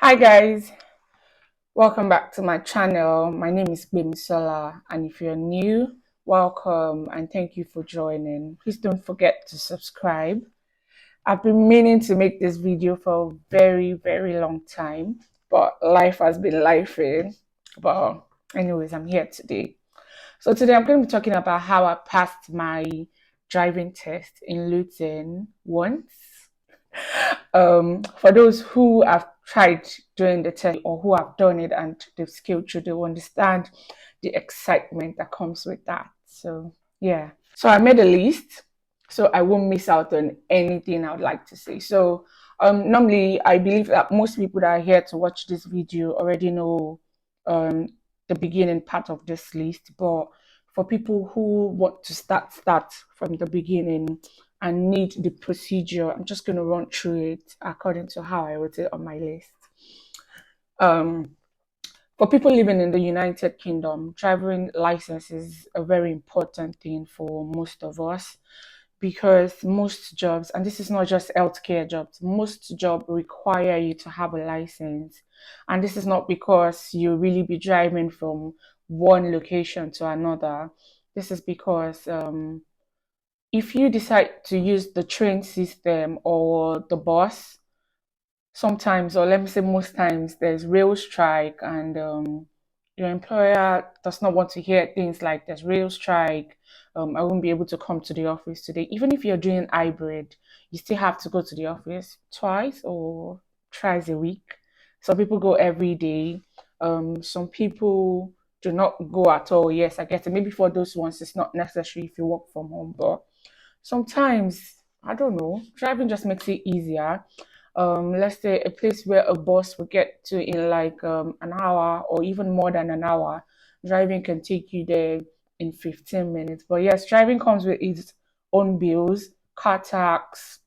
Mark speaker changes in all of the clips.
Speaker 1: Hi guys, welcome back to my channel. My name is Bimisola, and if you're new, welcome and thank you for joining. Please don't forget to subscribe. I've been meaning to make this video for a very long time, but life has been lifing. But anyways, I'm here today. So today I'm going to be talking about how I passed my driving test in Luton once. For those who have tried doing the test or who have done it and they've scaled through, they will understand the excitement that comes with that. So yeah. So I made a list so I won't miss out on anything I would like to say. So normally I believe that most people that are here to watch this video already know um the beginning part of this list, but for people who want to start from the beginning and need the procedure, I'm just going to run through it according to how I wrote it on my list. Um, for people living in the United Kingdom, driving license is a very important thing for most of us because most jobs, and this is not just healthcare jobs, most jobs require you to have a license. And this is not because you really be driving from one location to another. This is because if you decide to use the train system or the bus, sometimes, or let me say most times, there's rail strike, and your employer does not want to hear things like there's rail strike. I won't be able to come to the office today. Even if you're doing hybrid, you still have to go to the office twice or thrice a week. Some people go every day. Some people do not go at all. Yes, I get it. Maybe for those ones, it's not necessary if you work from home, but sometimes, I don't know, driving just makes it easier. Let's say a place where a bus will get to in like an hour or even more than an hour, driving can take you there in 15 minutes. But yes, driving comes with its own bills, car tax,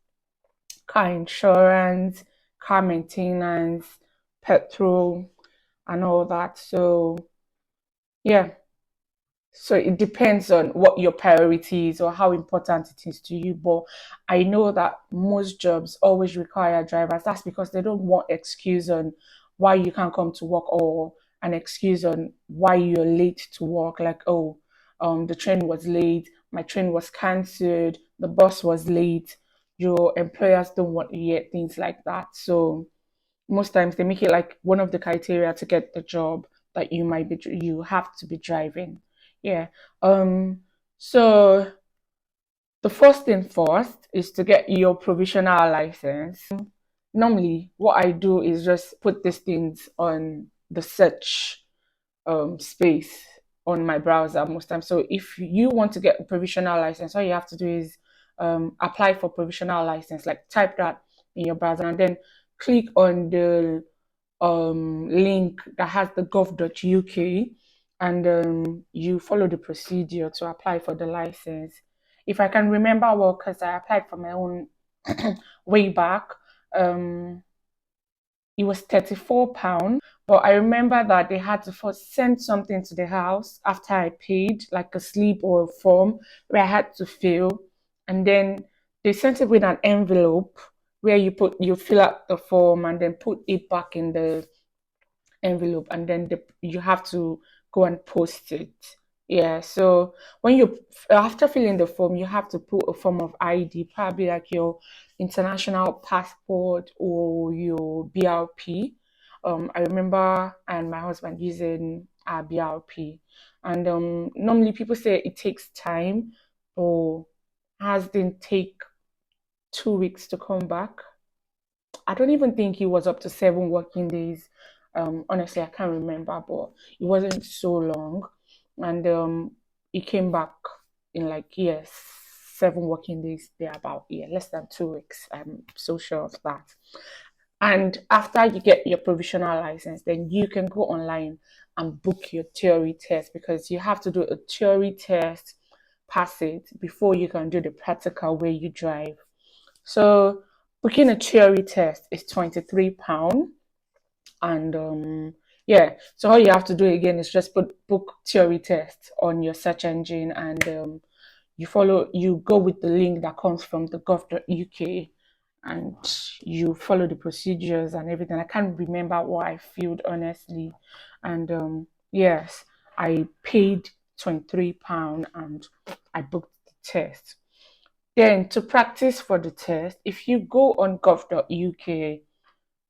Speaker 1: car insurance, car maintenance, petrol, and all that. So yeah, so it depends on what your priority is or how important it is to you. But I know that most jobs always require drivers. That's because they don't want excuse on why you can't come to work or an excuse on why you're late to work. Like, oh, the train was late, my train was cancelled, the bus was late. Your employers don't want to hear things like that. So most times they make it like one of the criteria to get the job that you have to be driving. Yeah. So the first thing first is to get your provisional license. Normally what I do is just put these things on the search space on my browser most times. So if you want to get a provisional license, all you have to do is apply for provisional license, like type that in your browser and then click on the link that has the gov.uk, and you follow the procedure to apply for the license. If I can remember well, because I applied for my own way back, um, it was £34, but I remember that they had to first send something to the house after I paid, like a slip or a form where I had to fill, and then they sent it with an envelope where you fill out the form and then put it back in the envelope, and then you have to go and post it. Yeah, so when you after filling the form, you have to put a form of ID, probably like your international passport or your BRP. I remember and my husband using our BRP, and normally people say it takes time, or has didn't take 2 weeks to come back. I don't even think it was up to 7 working days. Honestly, I can't remember, but it wasn't so long. And it came back in like, yes, 7 working days, there about, yeah, less than 2 weeks. I'm so sure of that. And after you get your provisional license, then you can go online and book your theory test, because you have to do a theory test, pass it before you can do the practical where you drive. So booking a theory test is £23, and yeah. So all you have to do again is just put book theory test on your search engine, and you go with the link that comes from the gov.uk, and you follow the procedures and everything. I can't remember what I filled honestly. And yes, I paid £23 and I booked the test. Then to practice for the test, if you go on gov.uk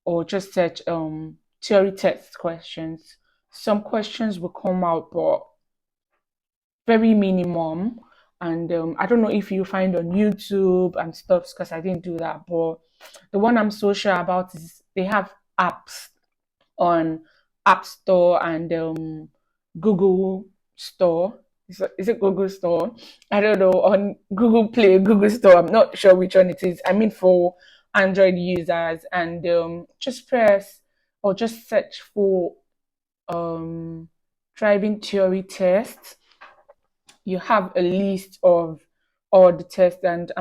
Speaker 1: or just search theory test questions, some questions will come out, but very minimum. And I don't know if you find on YouTube and stuff because I didn't do that. But the one I'm so sure about is they have apps on App Store and Google Store. Is it Google Store? I don't know. On Google Play, Google Store. I'm not sure which one it is. I mean, for Android users, and just press or just search for um, driving theory tests. You have a list of all the tests, and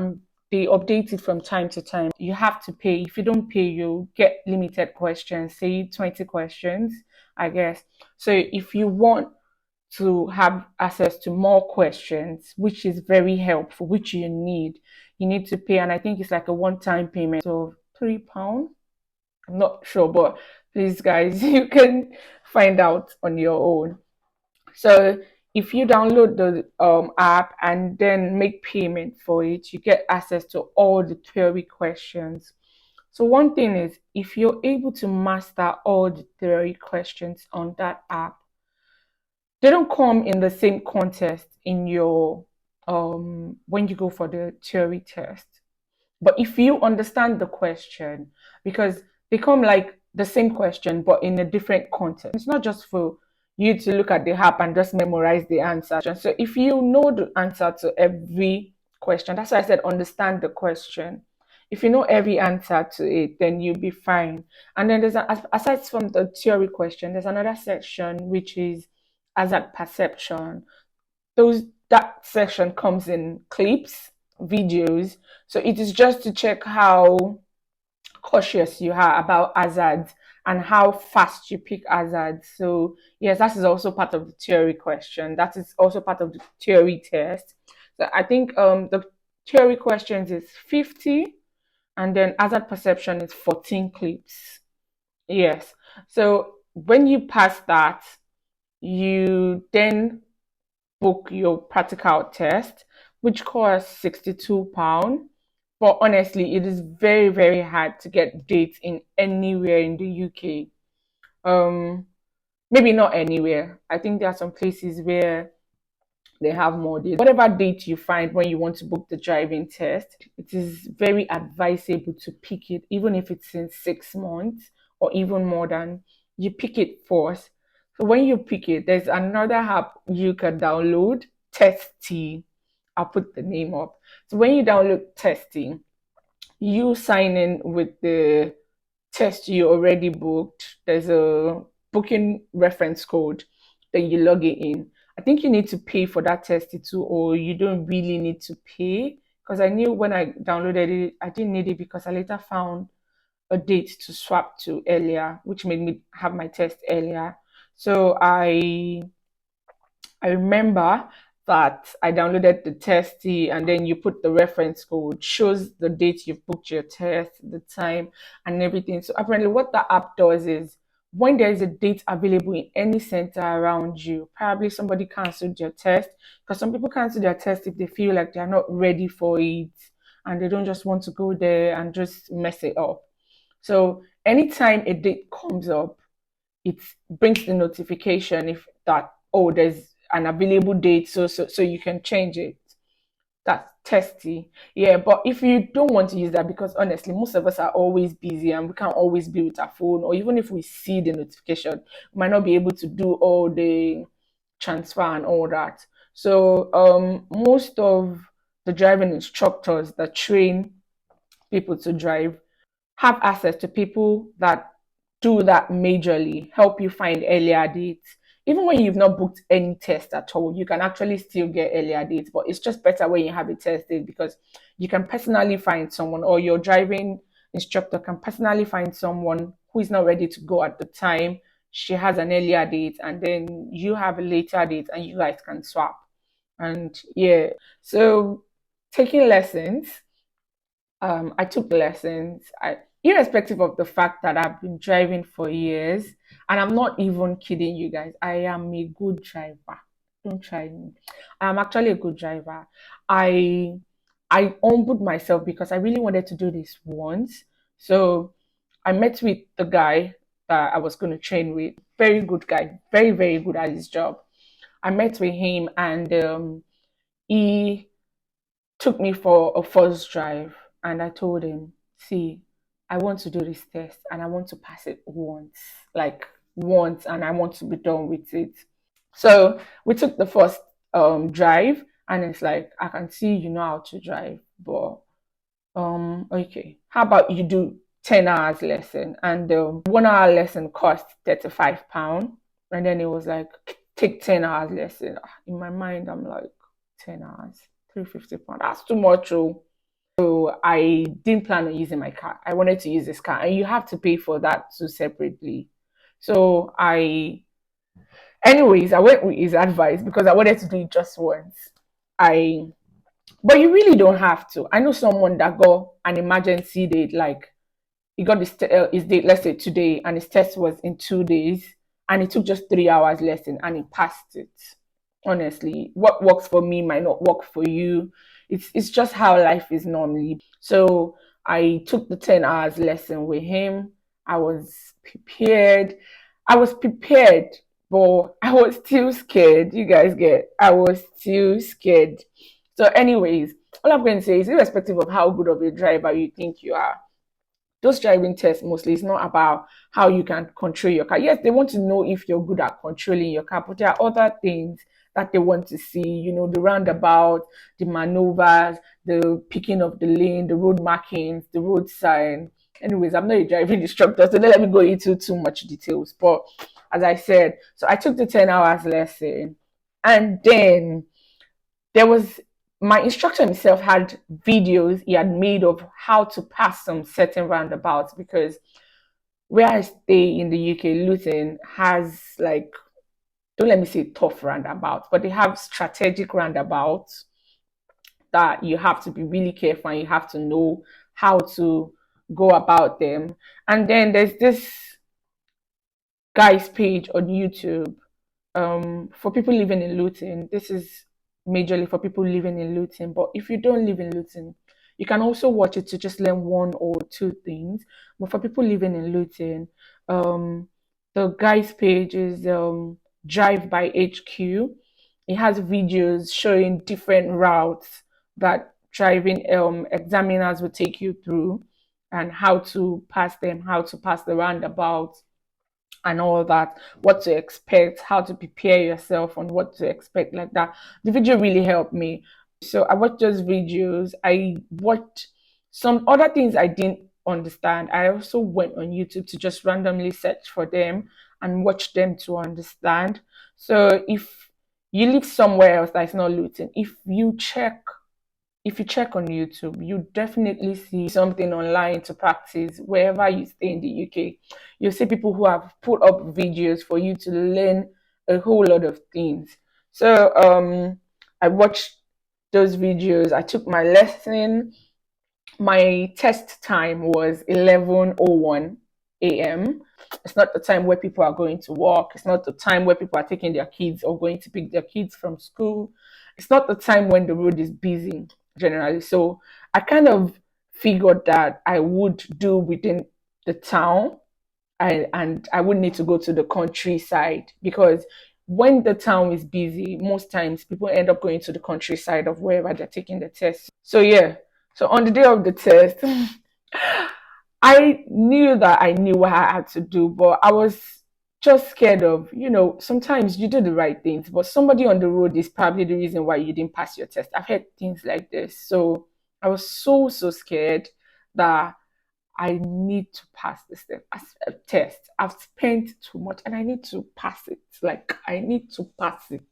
Speaker 1: they update it from time to time. You have to pay. If you don't pay, you get limited questions, say 20 questions, I guess. So if you want to have access to more questions, which is very helpful, which you need to pay. And I think it's like a one-time payment of £3. I'm not sure, but please, guys, you can find out on your own. So if you download the app and then make payment for it, you get access to all the theory questions. So one thing is, if you're able to master all the theory questions on that app, they don't come in the same contest in your when you go for the theory test. But if you understand the question, because they come like the same question, but in a different context, it's not just for you to look at the app and just memorize the answer. So if you know the answer to every question, that's why I said understand the question. If you know every answer to it, then you'll be fine. And then aside from the theory question, there's another section which is hazard perception. Those That section comes in clips, videos. So it is just to check how cautious you are about hazards and how fast you pick hazards. So yes, that is also part of the theory question. That is also part of the theory test. So I think the theory questions is 50 and then hazard perception is 14 clips. Yes. So when you pass that, you then book your practical test, which costs £62. But honestly, it is very, very hard to get dates in anywhere in the UK. Um, Maybe not anywhere. I think there are some places where they have more dates. Whatever date you find when you want to book the driving test, it is very advisable to pick it, even if it's in 6 months or even more than you pick it first. So when you pick it, there's another app you can download, Testy. I'll put the name up. So when you download Testy, you sign in with the test you already booked. There's a booking reference code. Then you log it in. I think you need to pay for that test too, or you don't really need to pay. Because I knew when I downloaded it, I didn't need it because I later found a date to swap to earlier, which made me have my test earlier. So I remember that I downloaded the testy and then you put the reference code, shows the date you've booked your test, the time, and everything. So apparently, what the app does is when there is a date available in any center around you, probably somebody canceled your test because some people cancel their test if they feel like they're not ready for it and they don't just want to go there and just mess it up. So anytime a date comes up, it brings the notification if that, oh, there's an available date, so you can change it. That's testy. Yeah, but if you don't want to use that, because honestly most of us are always busy and we can't always be with our phone, or even if we see the notification, we might not be able to do all the transfer and all that. So most of the driving instructors that train people to drive have access to people that do that majorly, help you find earlier dates. Even when you've not booked any test at all, you can actually still get earlier dates, but it's just better when you have a test date because you can personally find someone, or your driving instructor can personally find someone who is not ready to go at the time. She has an earlier date, and then you have a later date, and you guys can swap. And yeah, so taking lessons I took lessons. Irrespective of the fact that I've been driving for years, and I'm not even kidding you guys, I am a good driver. Don't try me. I'm actually a good driver. I I humbled myself because I really wanted to do this once. So I met with the guy that I was going to train with. Very good guy, very, very good at his job. I met with him, and he took me for a first drive, and I told him, see, I want to do this test and I want to pass it once, like once, and I want to be done with it. So we took the first drive, and it's like, I can see you know how to drive, but okay, how about you do 10 hours lesson? And 1 hour lesson cost £35. And then it was like, take 10 hours lesson. In my mind, I'm like, 10 hours, £350. That's too much. Oh. So I didn't plan on using my car. I wanted to use this car, and you have to pay for that too separately. So anyways, I went with his advice because I wanted to do it just once. I But you really don't have to. I know someone that got an emergency date, like he got his date, let's say today, and his test was in 2 days, and it took just 3 hours lesson, and he passed it. Honestly, what works for me might not work for you. It's just how life is normally. So I took the 10 hours lesson with him. I was prepared. I was prepared, but I was still scared. You guys get? I was still scared. So, anyways, all I'm going to say is, irrespective of how good of a driver you think you are, those driving tests mostly is not about how you can control your car. Yes, they want to know if you're good at controlling your car, but there are other things that they want to see, the roundabout, the maneuvers, the picking of the lane, the road markings, the road sign. Anyways, I'm not a driving instructor, so don't let me go into too much details. But as I said, so I took the 10 hours lesson, and then there was my instructor himself had videos he had made of how to pass some certain roundabouts, because where I stay in the UK, Luton has, like, don't let me say tough roundabouts, but they have strategic roundabouts that you have to be really careful and you have to know how to go about them. And then there's this guy's page on YouTube, for people living in Luton. This is majorly for people living in Luton, but if you don't live in Luton, you can also watch it to just learn one or two things. But for people living in Luton, the guy's page is Drive by HQ. It has videos showing different routes that driving examiners will take you through, and how to pass them, how to pass the roundabouts, and all that, what to expect, how to prepare yourself on what to expect, like that. The video really helped me. So I watched those videos. I watched some other things I didn't understand. I also went on YouTube to just randomly search for them and watch them to understand. So if you live somewhere else that's not Luton, if you check on YouTube, you definitely see something online to practice wherever you stay in the UK. You'll see people who have put up videos for you to learn a whole lot of things. So I watched those videos. I took my lesson. My test time was 11:01 a.m. It's not the time where people are going to work. It's not the time where people are taking their kids or going to pick their kids from school. It's not the time when the road is busy generally. So I kind of figured that I would do within the town, and I wouldn't need to go to the countryside, because when the town is busy, most times people end up going to the countryside of wherever they're taking the test. So yeah, so on the day of the test, I knew that I knew what I had to do, but I was just scared of, sometimes you do the right things, but somebody on the road is probably the reason why you didn't pass your test. I've heard things like this. So I was so, so scared that I need to pass this test. I've spent too much and I need to pass it. Like, I need to pass it.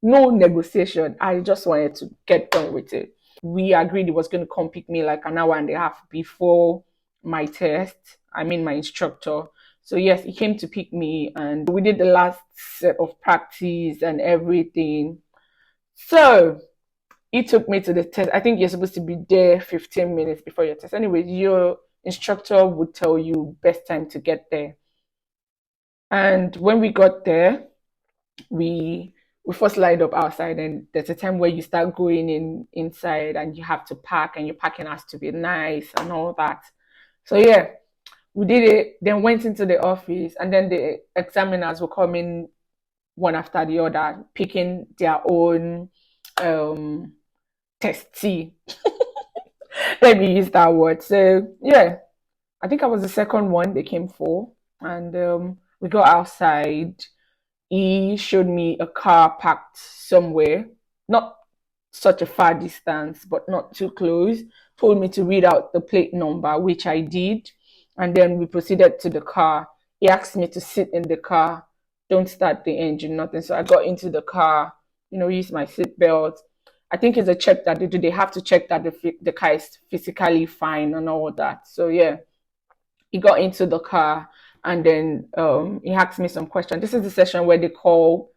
Speaker 1: No negotiation. I just wanted to get done with it. We agreed he was going to come pick me like an hour and a half before my test. I mean, my instructor. So, yes, he came to pick me, and we did the last set of practice and everything. So, he took me to the test. I think you're supposed to be there 15 minutes before your test. Anyway, your instructor would tell you best time to get there. And when we got there, we we first lined up outside, and there's a time where you start going in inside and you have to park, and your parking has to be nice and all that. So yeah, we did it, then went into the office, and then the examiners were coming one after the other, picking their own um testee. Let me use that word. So yeah, I think I was the second one. They came for, and we got outside. He showed me a car parked somewhere, not such a far distance, but not too close. Told me to read out the plate number, which I did. And then we proceeded to the car. He asked me to sit in the car, don't start the engine, nothing. So I got into the car, use my seat belt. I think it's a check that they do. They have to check that the car is physically fine and all that. So yeah, he got into the car, and then he asked me some questions. This is the session where they call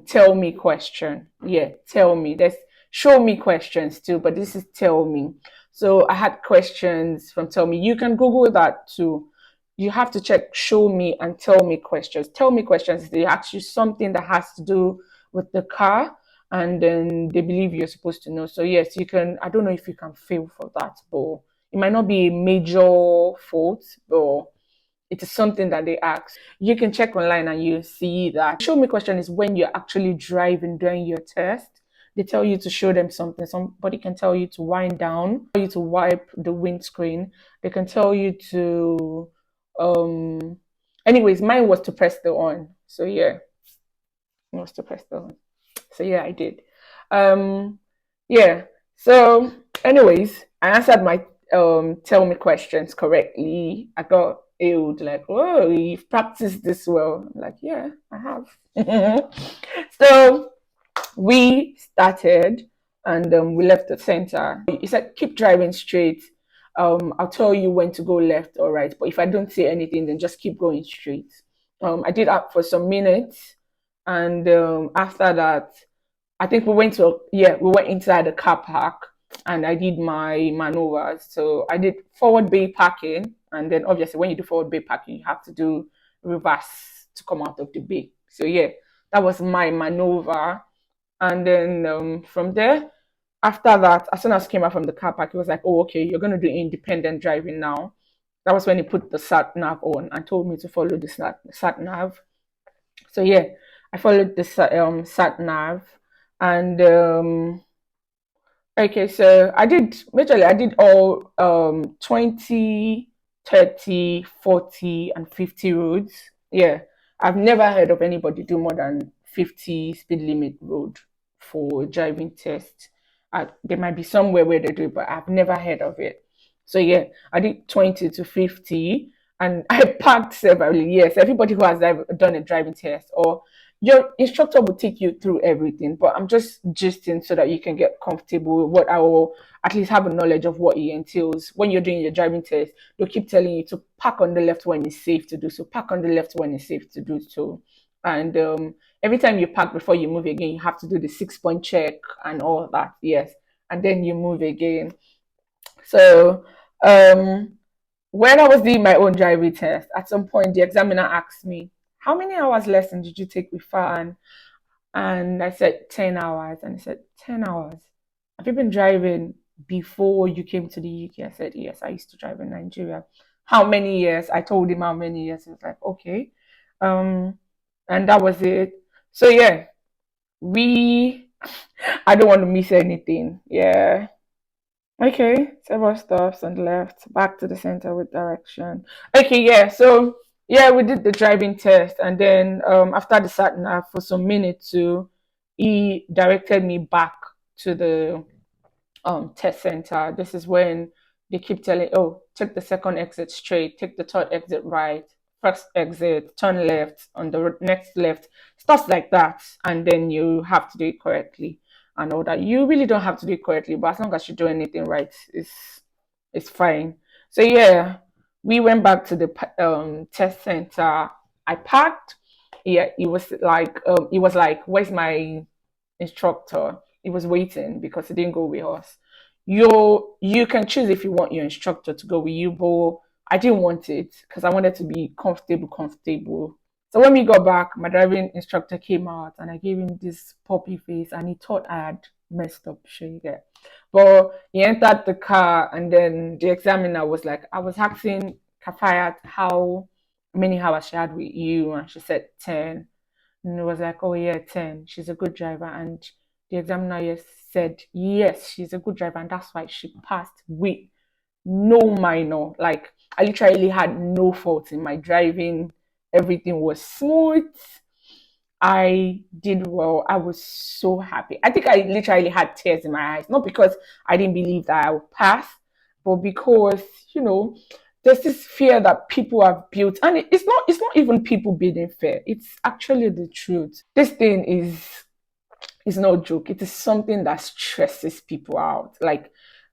Speaker 1: tell me question. Yeah, tell me. There's show me questions too, but this is tell me. So I had questions from tell me. You can Google that too. You have to check show me and tell me questions. Tell me questions. They ask you something that has to do with the car, and then they believe you're supposed to know. So yes, you can. I don't know if you can fail for that, but it might not be a major fault, but it is something that they ask. You can check online and you see that. Show me question is when you're actually driving during your test. They tell you to show them something. Somebody can tell you to wind down, tell you to wipe the windscreen. They can tell you to anyways, mine was to press the on. So yeah, it was to press the on. So yeah, I did. Um yeah. So anyways, I answered my tell me questions correctly. I got ailed like, oh, you've practiced this well. I'm like, yeah, I have. So we started, and we left the center. He said, keep driving straight. I'll tell you when to go left or right. But if I don't say anything, then just keep going straight. I did that for some minutes, and after that, I think we went inside the car park, and I did my maneuvers. So I did forward bay parking, and then obviously when you do forward bay parking, you have to do reverse to come out of the bay. So yeah, that was my maneuver. And then from there, after that, as soon as I came out from the car park, it was like, oh, okay, you're gonna do independent driving now. That was when he put the sat nav on and told me to follow the sat nav. So yeah, I followed the sat nav, and okay, so I did all 20, 30, 40, and 50 roads. Yeah, I've never heard of anybody do more than 50 speed limit road for driving test. There might be somewhere where they do it, but I've never heard of it. So yeah, I did 20 to 50, and I parked severally. Yes, everybody who has done a driving test, or your instructor will take you through everything, but I'm just gisting so that you can get comfortable with what I will at least have a knowledge of what it entails. When you're doing your driving test, they'll keep telling you to park on the left when it's safe to do so, park on the left when it's safe to do so. And every time you park before you move again, you have to do the 6 point check and all that. Yes. And then you move again. So um when I was doing my own driving test, at some point the examiner asked me, how many hours lesson did you take with Farhan? And I said 10 hours. And he said, 10 hours? Have you been driving before you came to the UK? I said, yes, I used to drive in Nigeria. How many years? I told him how many years. He was like, okay. Um, and that was it. So yeah, we, I don't want to miss anything. Yeah. Okay, several stops on the left, back to the center with direction. Okay, yeah, so yeah, we did the driving test, and then after the sat nav for some minutes too, he directed me back to the test center. This is when they keep telling, oh, take the second exit straight, take the third exit right, first exit, turn left on the next left, stuff like that, and then you have to do it correctly and all that. You really don't have to do it correctly, but as long as you do anything right, it's fine. So yeah, we went back to the test center. I parked. Yeah, it was like, where's my instructor? he was waiting because he didn't go with us. You can choose if you want your instructor to go with you, but I didn't want it because I wanted to be comfortable. So when we got back, my driving instructor came out and I gave him this puppy face and he thought I had messed up, sure you get. But he entered the car and then the examiner was like, I was asking Kafayat how many hours she had with you and she said 10. And it was like, oh yeah, 10. She's a good driver. And the examiner yes said, yes, she's a good driver. And that's why she passed with no minor. Like, I literally had no fault in my driving. Everything was smooth. I did well. I was so happy. I think I literally had tears in my eyes, not because I didn't believe that I would pass, but because, you know, there's this fear that people have built, and it's not even people being unfair. It's actually the truth. This thing is no joke. It is something that stresses people out. Like,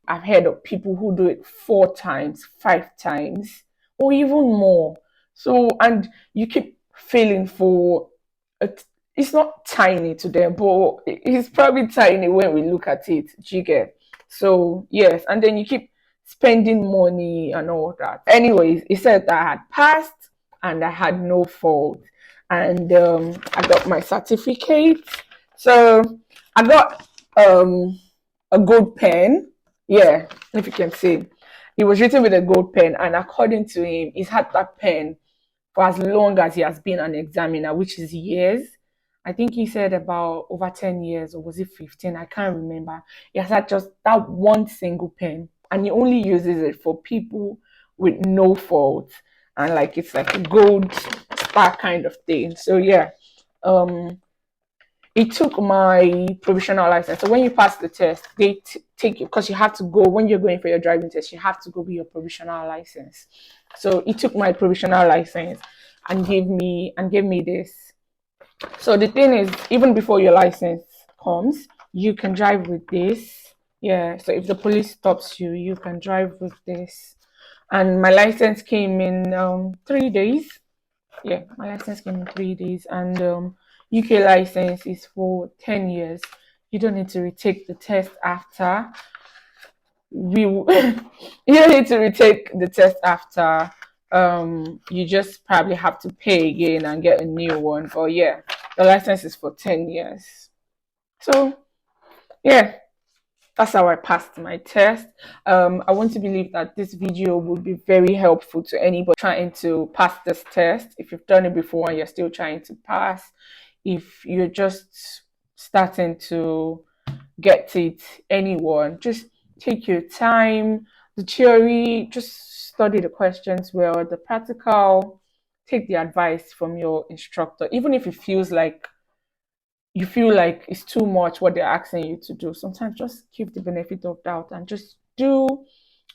Speaker 1: I've heard of people who do it 4 times, 5 times, or even more. So, and you keep failing for it. It's not tiny to them, but it's probably tiny when we look at it. Do you get? So, yes, and then you keep spending money and all that. Anyways, he said that I had passed and I had no fault, and I got my certificate. So I got a gold pen. Yeah, if you can see, it was written with a gold pen, and according to him, he's had that pen for as long as he has been an examiner, which is years. I think he said about over 10 years, or was it 15? I can't remember. He has had just that one single pen, and he only uses it for people with no fault. And like it's like a gold star kind of thing. So yeah. It took my provisional license. So when you pass the test, they take you because you have to go when you're going for your driving test. You have to go with your provisional license. So it took my provisional license and gave me this. So the thing is, even before your license comes, you can drive with this. Yeah. So if the police stops you, you can drive with this. And my license came in 3 days. Yeah, my license came in 3 days, and UK license is for 10 years. You don't need to retake the test after. You don't need to retake the test after. You just probably have to pay again and get a new one. But yeah, the license is for 10 years. So yeah, that's how I passed my test. I want to believe that this video would be very helpful to anybody trying to pass this test. If you've done it before and you're still trying to pass, if you're just starting to get it, anyone, just take your time. The theory, just study the questions well. The practical, take the advice from your instructor, even if it feels like you feel like it's too much what they're asking you to do. Sometimes just give the benefit of doubt and just do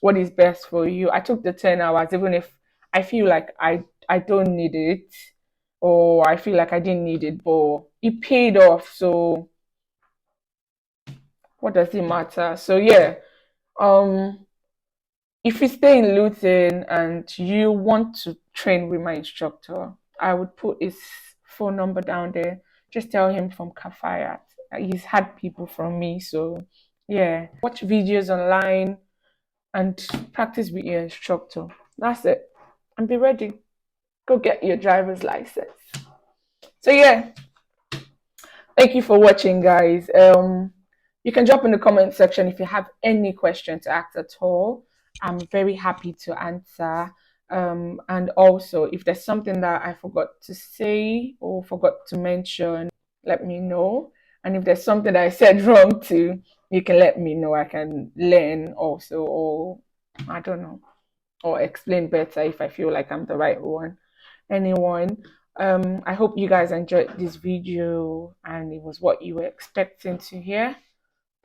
Speaker 1: what is best for you. I took the 10 hours, even if I feel like I don't need it, or I feel like I didn't need it, but it paid off. So what does it matter? So yeah, um, if you stay in Luton and you want to train with my instructor, I would put his phone number down there. Just tell him from Kafayat. He's had people from me. So, yeah, watch videos online and practice with your instructor. That's it. And be ready. Go get your driver's license. So, yeah, thank you for watching, guys. You can drop in the comment section if you have any question to ask at all. I'm very happy to answer. And also, if there's something that I forgot to say or forgot to mention, let me know. And if there's something that I said wrong too, you can let me know. I can learn also, or I don't know, or explain better if I feel like I'm the right one. Anyone. I hope you guys enjoyed this video and it was what you were expecting to hear.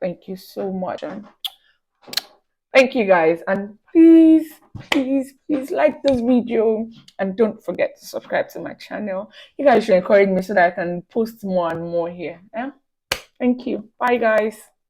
Speaker 1: Thank you so much. And thank you guys. And please like this video and don't forget to subscribe to my channel. You guys should encourage me so that I can post more and more here. Yeah? Thank you. Bye guys.